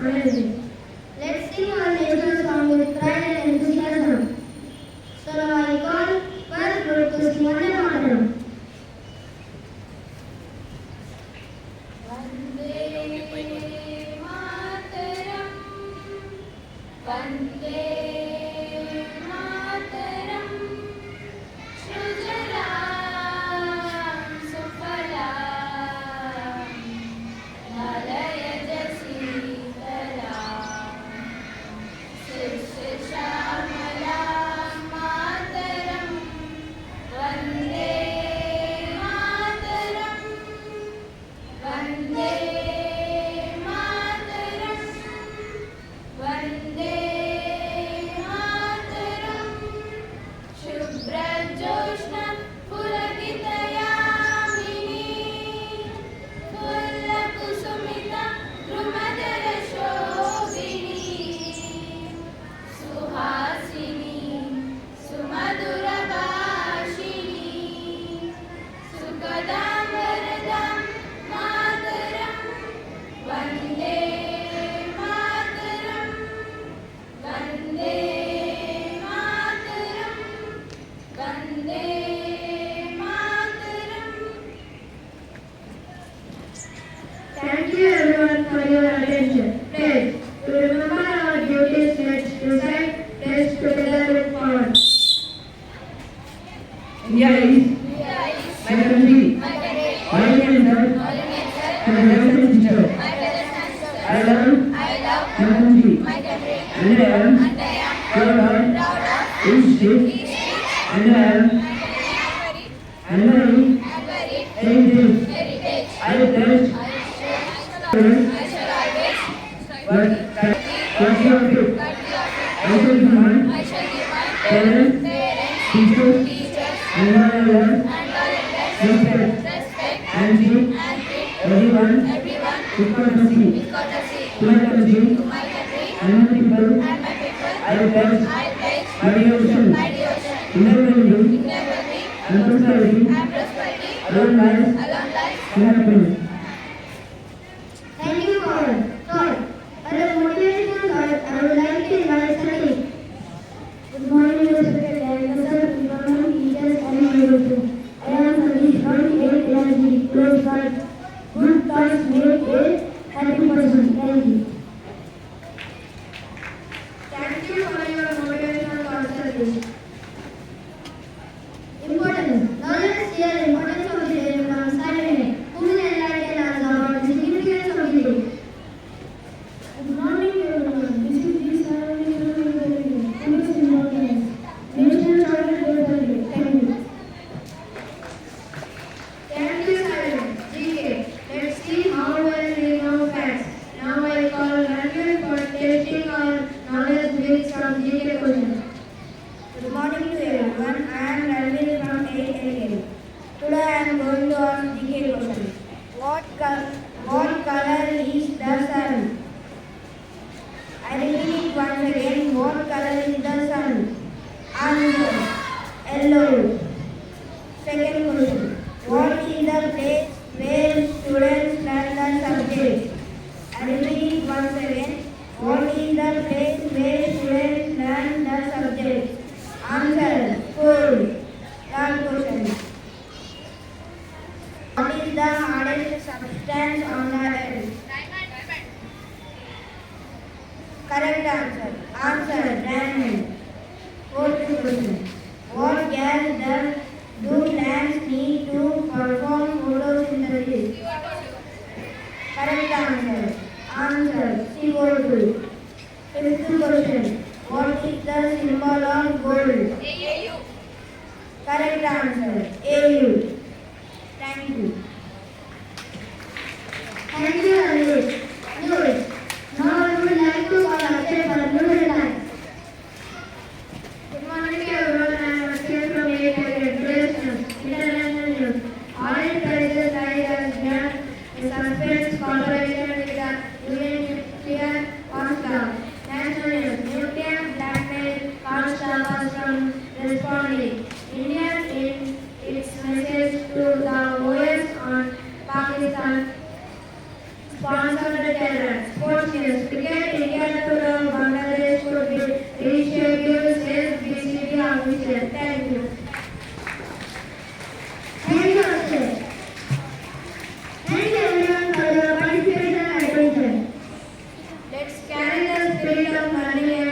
amazing. Let's sing our national song with pride and enthusiasm. So now I call first group to sing Vande Mataram. Thank you everyone for your attention. Please, to remember our duties, let's recite praise together with power. India is my country. My nation my brothers and sisters. I love my country. And I am proud of each state. And I am very heritage. I trust I shall give. I shall be my parents, teachers, and all others, respect and treat everyone with courtesy. To my country and my people, I pledge my devotion, inner well-being, and prosperity, alone life, and happiness. Thank you for thought. As a motivational thought, I would like to invite Sati. Good morning, respected directors, department teachers, and my group. I am Satish from 8th LG. Close thought. Good thoughts make a happy person. Thank you. Thank you for your motivational thoughts, Satish. Importance. Now let's hear the importance of the day from Saturday. Who will enlighten us about the significance of the day? Good morning, everyone. This is the Saturday from the day. Who is importance? National Chocolate Day for the day. Thank you. Thank you, Saturday. GK. Let's see how well we know facts. Now I call Ranjan for testing our knowledge based from GK questions. Good morning to everyone. I am Ranjan from 8th LK. Today I am going to ask GK question. What color is the sun? I repeat it once again. What color is the sun? Answer. Yellow. Second question. What is the place where students learn the subject? I repeat it once again. What is the place where students learn the subject? Answer. School. Third question. What is the hardest substance on the earth? Correct answer. Answer. Diamond. Fourth question. What gas do plants need to perform photosynthesis? Correct answer. Answer. CO2. Fifth question. What is the symbol of gold? AU. Correct answer. AU. Thank you. Thank you, Rajesh. News. Now I would like to call Akshay for news headlines. Good morning, everyone. I am Akshay from 8th grade. International news. Oil prices rise as Iran suspends cooperation with the UN nuclear watchdog. National news. Nuclear blackmail watchdog was from responding. India in its message to the OS on Pakistan sponsored terror. Sports sports news. Cricket India to Bangladesh could be rescheduled, says BCB official. Thank you. Thank you, Akshay. Thank you everyone for your participation and attention. Let's carry the spirit of learning